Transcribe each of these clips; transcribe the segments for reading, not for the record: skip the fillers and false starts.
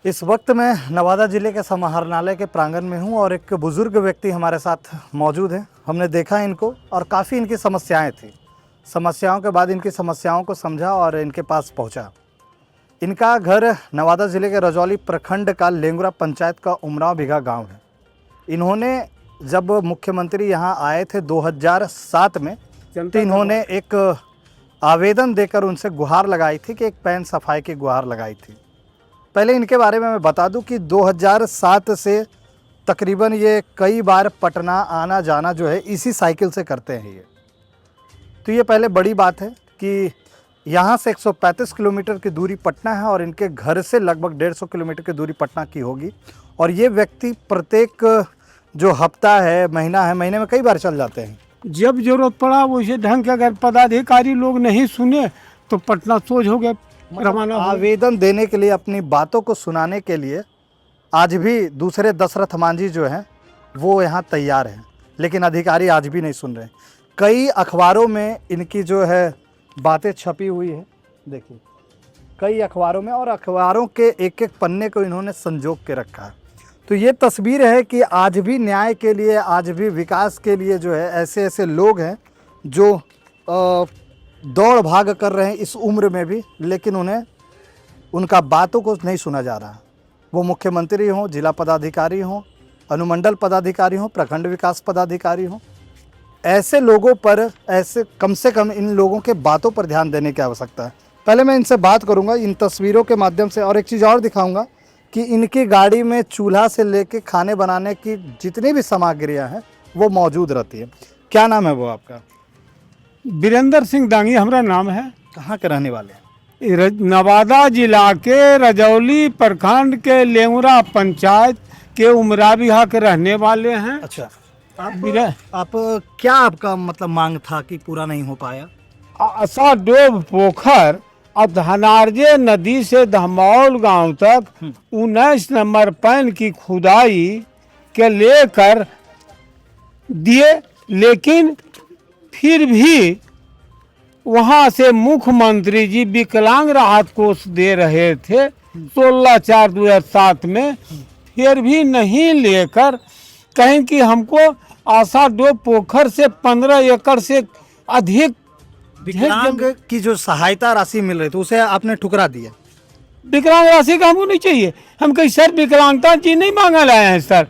इस वक्त मैं नवादा ज़िले के समाहरणालय के प्रांगण में हूं और एक बुज़ुर्ग व्यक्ति हमारे साथ मौजूद हैं। हमने देखा इनको और काफ़ी इनकी समस्याएं थी। समस्याओं के बाद इनकी समस्याओं को समझा और इनके पास पहुंचा। इनका घर नवादा ज़िले के रजौली प्रखंड का लेंगुरा पंचायत का उमराव बिघा गाँव है। इन्होंने जब मुख्यमंत्री यहाँ आए थे 2007 में तो इन्होंने एक आवेदन देकर उनसे गुहार लगाई थी कि एक पैन सफाई की गुहार लगाई थी। पहले इनके बारे में मैं बता दूं कि 2007 से तकरीबन ये कई बार पटना आना जाना जो है इसी साइकिल से करते हैं ये। तो ये पहले बड़ी बात है कि यहाँ से 135 किलोमीटर की दूरी पटना है और इनके घर से लगभग 150 किलोमीटर की दूरी पटना की होगी। और ये व्यक्ति प्रत्येक जो हफ्ता है, महीना है, महीने में कई बार चल जाते हैं। जब जरूरत पड़ा वैसे ढंग के अगर पदाधिकारी लोग नहीं सुने तो पटना सोच हो गए रवाना हो गए। आवेदन देने के लिए, अपनी बातों को सुनाने के लिए आज भी दूसरे दशरथ मांझी जो हैं वो यहाँ तैयार हैं, लेकिन अधिकारी आज भी नहीं सुन रहे। कई अखबारों में इनकी जो है बातें छपी हुई है, देखिए कई अखबारों में, और अखबारों के एक एक पन्ने को इन्होंने संजोग के रखा है। तो ये तस्वीर है कि आज भी न्याय के लिए, आज भी विकास के लिए जो है ऐसे ऐसे लोग हैं जो दौड़ भाग कर रहे हैं इस उम्र में भी, लेकिन उन्हें उनका बातों को नहीं सुना जा रहा। वो मुख्यमंत्री हों, जिला पदाधिकारी हों, अनुमंडल पदाधिकारी हों, प्रखंड विकास पदाधिकारी हों, ऐसे लोगों पर, ऐसे कम से कम इन लोगों के बातों पर ध्यान देने की आवश्यकता है। पहले मैं इनसे बात करूंगा इन तस्वीरों के माध्यम से, और एक चीज़ और दिखाऊंगा कि इनकी गाड़ी में चूल्हा से लेके खाने बनाने की जितनी भी सामग्रियां हैं वो मौजूद रहती है। क्या नाम है वो आपका? वीरेंद्र सिंह दांगी हमारा नाम है। कहाँ के रहने वाले हैं? नवादा जिला के रजौली प्रखंड के लेंगुरा पंचायत के उमरा बिघा के रहने वाले हैं। अच्छा, आप क्या आपका मतलब मांग था कि पूरा नहीं हो पाया? आशा डोब पोखर और धनार्जे नदी से धमौल गांव तक 19 नंबर पैन की खुदाई के लेकर दिए, लेकिन फिर भी वहां से मुख्यमंत्री जी विकलांग राहत कोष दे रहे थे 16/4/2007 में, फिर भी नहीं लेकर कहें कि हमको आशा डोब पोखर से 15 एकड़ से अधिक विकलांग की जो सहायता राशि मिल रही थी उसे आपने ठुकरा दिया। विकलांग राशि का हमको नहीं चाहिए। हम कहीं सर विकलांगता जी नहीं मांगा लाए हैं सर।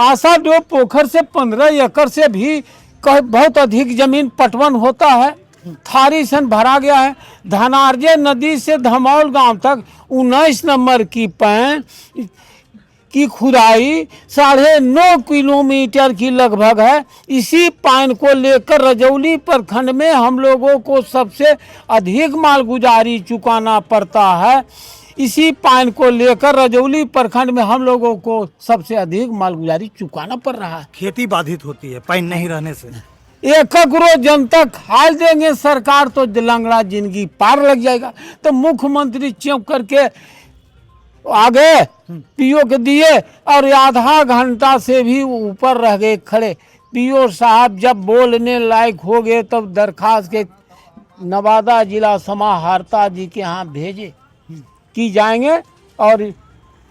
आशा डोब पोखर से 15 एकड़ से भी बहुत अधिक जमीन पटवन होता है, थारी सन भरा गया है। धनार्जे नदी से धमौल गांव तक 19 नंबर की पैन की खुदाई 9.5 किलोमीटर की लगभग है। इसी पैन को लेकर रजौली प्रखंड में हम लोगों को सबसे अधिक मालगुजारी चुकाना पड़ता है। इसी पैन को लेकर रजौली प्रखंड में हम लोगों को सबसे अधिक मालगुजारी चुकाना पड़ रहा है। खेती बाधित होती है पैन नहीं रहने से। एक करोड़ जनता खाल देंगे सरकार तो लंगड़ा जिंदगी पार लग जाएगा। तो मुख्यमंत्री चौंक करके आगे पीओ के दिए और आधा घंटा से भी ऊपर रह गए खड़े। पीओ साहब जब बोलने लायक हो गए तब दरखास्त के नवादा जिला समाहर्ता जी के यहाँ भेजे कि जाएंगे, और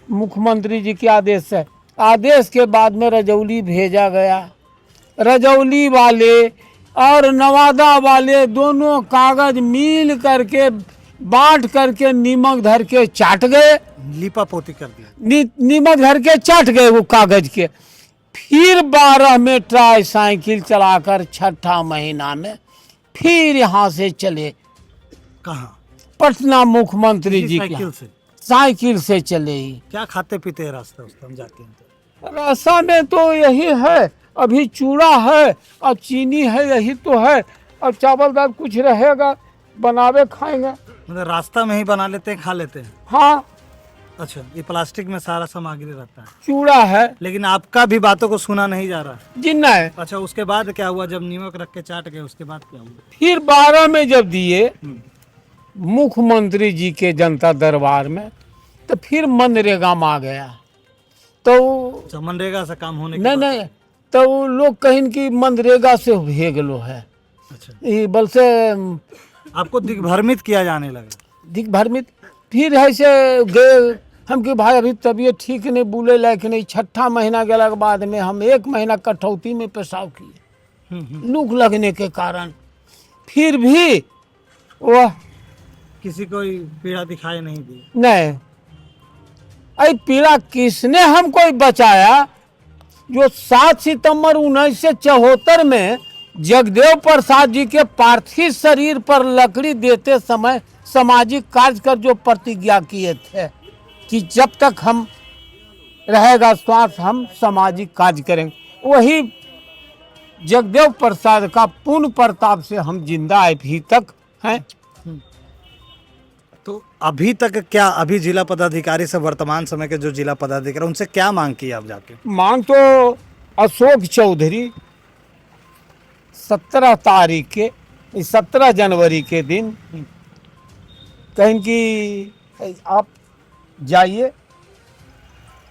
मुख्यमंत्री जी के आदेश से, आदेश के बाद में रजौली भेजा गया। रजौली वाले और नवादा वाले दोनों कागज मिल करके बांट करके नीमक धर के चाट गए, लिपा पोती कर दिया, नीमक धर के चाट गए वो कागज के। फिर 12 में ट्राई साइकिल चलाकर 6ठा महीना में फिर यहाँ से चले। कहाँ? पटना मुख्यमंत्री जी के साइकिल से चले ही। क्या खाते पीते हैं रास्ते उस हम जाते हैं तो? रास्ता में तो यही है, अभी चूड़ा है और चीनी है, यही तो है, और चावल दाल कुछ रहेगा बनावे खाएंगे। मतलब रास्ता में ही बना लेते हैं, खा लेते हैं। हाँ। अच्छा, ये प्लास्टिक में सारा सामग्री रहता है। चूड़ा है, लेकिन आपका भी बातों को सुना नहीं जा रहा। जिन्ना है। अच्छा, उसके बाद क्या हुआ? जब नीमक रख के चाट गए उसके बाद क्या हुआ? फिर 12 में जब दिए मुख्यमंत्री जी के जनता दरबार में, तो फिर मनरेगा में आ गया। तो मनरेगा से काम होने नहीं, तो लोग कहीं कि मनरेगा से भेग लो है। अच्छा, ये बल से आपको दिग्भ्रमित किया जाने लगा। दिग्भ्रमित फिर ऐसे गए हम कि भाई अभी तबीयत ठीक नहीं, बुले लायक नहीं, छठा महीना गेला के बाद में हम 1 महीना कठौती में पेशाब किए लूक लगने के कारण, फिर भी वह किसी को पीड़ा दिखाई नहीं दी। नहीं। अरे पीड़ा किसने हमको बचाया? जो 7 सितंबर 1974 में जगदेव प्रसाद जी के पार्थिव शरीर पर लकड़ी देते समय सामाजिक कार्य कर जो प्रतिज्ञा किए थे कि जब तक हम रहेगा श्वास हम सामाजिक कार्य करेंगे, वही जगदेव प्रसाद का पूर्ण प्रताप से हम जिंदा अभी तक हैं। तो अभी तक क्या, अभी जिला पदाधिकारी से वर्तमान समय के जो जिला पदाधिकारी उनसे क्या मांग की आप जाके? मांग तो अशोक चौधरी 17 तारीख के 17 जनवरी के दिन कहें कि आप जाइए।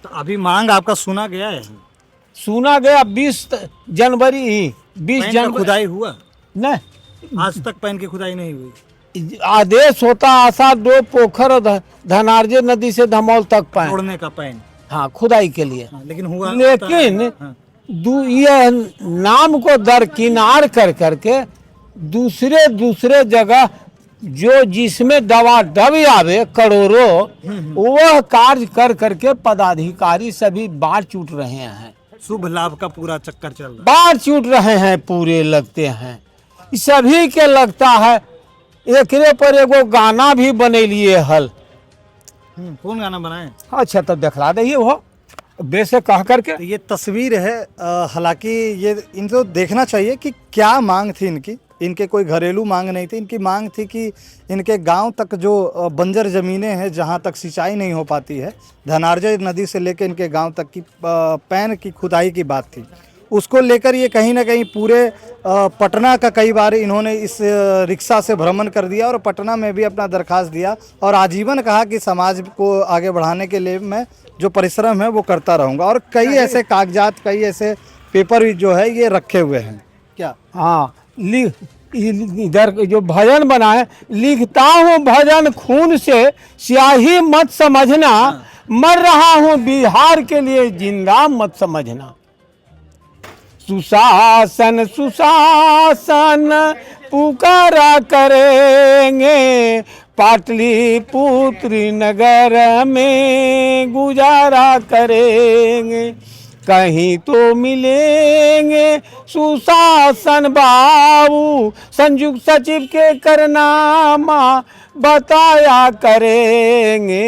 तो अभी मांग आपका सुना गया है? सुना गया 20 जनवरी ही 20 पैन का जनवरी खुदाई हुआ? नहीं, आज तक पैन की खुदाई नहीं हुई। आदेश होता आशा 2 पोखर धनार्जे नदी से धमौल तक पाए तोड़ने का पैन, हाँ खुदाई के लिए। हाँ, लेकिन हुआ? लेकिन हाँ। ये नाम को दरकिनार कर करके दूसरे जगह जो जिसमें दवा डब आवे करोड़ों वह कार्य कर करके पदाधिकारी सभी बाढ़ चूट रहे हैं, शुभ लाभ का पूरा चक्कर चल रहा बाढ़ चूट रहे हैं पूरे लगते हैं सभी के। लगता है एकरे पर एगो गाना भी बनेलिए हल। कौन गाना बनाए? अच्छा तो दिखला दे वो बेसे कह करके। तो ये तस्वीर है, हालांकि ये इनको देखना चाहिए कि क्या मांग थी इनकी। इनके कोई घरेलू मांग नहीं थी, इनकी मांग थी कि इनके गांव तक जो बंजर ज़मीनें हैं जहां तक सिंचाई नहीं हो पाती है, धनार्जे नदी से लेकर इनके गांव तक की पैन की खुदाई की बात थी। उसको लेकर ये कहीं ना कहीं पूरे पटना का कई बार इन्होंने इस रिक्शा से भ्रमण कर दिया और पटना में भी अपना दरखास्त दिया और आजीवन कहा कि समाज को आगे बढ़ाने के लिए मैं जो परिश्रम है वो करता रहूँगा। और कई ऐसे कागजात, कई ऐसे पेपर भी जो है ये रखे हुए हैं। क्या? हाँ, इधर जो भजन बनाए, लिखता हूँ भजन खून से स्याही मत समझना, मर रहा हूँ बिहार के लिए जिंदा मत समझना। सुशासन सुशासन पुकारा करेंगे, पाटलिपुत्र नगर में गुजारा करेंगे, कहीं तो मिलेंगे सुशासन बाबू, संयुक्त सचिव के करनामा बताया करेंगे,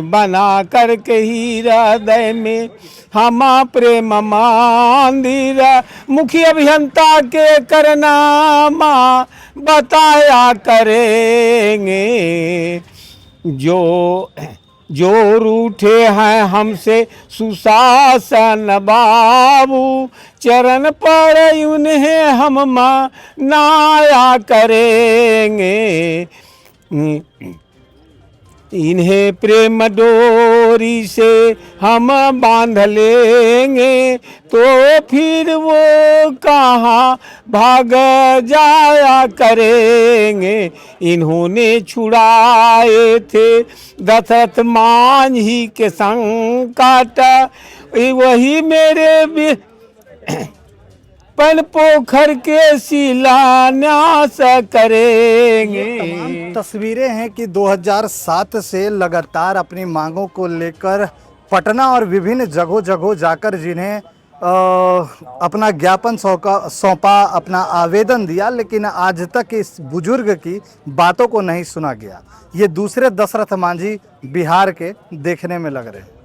बना करके ही हृदय में हम प्रेम मंदिर, मुखी अभियंता के करनामा बताया करेंगे। जो रूठे हैं हमसे सुशासन बाबू, चरण पर उन्हें हम मनाया करेंगे, इन्हें प्रेम डोरी से हम बांध लेंगे, तो फिर वो कहाँ भाग जाया करेंगे। इन्होंने छुड़ाए थे दशरथ मांझी के संकट, वही मेरे पन पोखर के शिलान्यास करेंगे। तमाम तस्वीरें हैं कि 2007 से लगातार अपनी मांगों को लेकर पटना और विभिन्न जगहों जाकर जिन्हें अपना ज्ञापन सौंपा, अपना आवेदन दिया, लेकिन आज तक इस बुजुर्ग की बातों को नहीं सुना गया। ये दूसरे दशरथ मांझी बिहार के देखने में लग रहे हैं।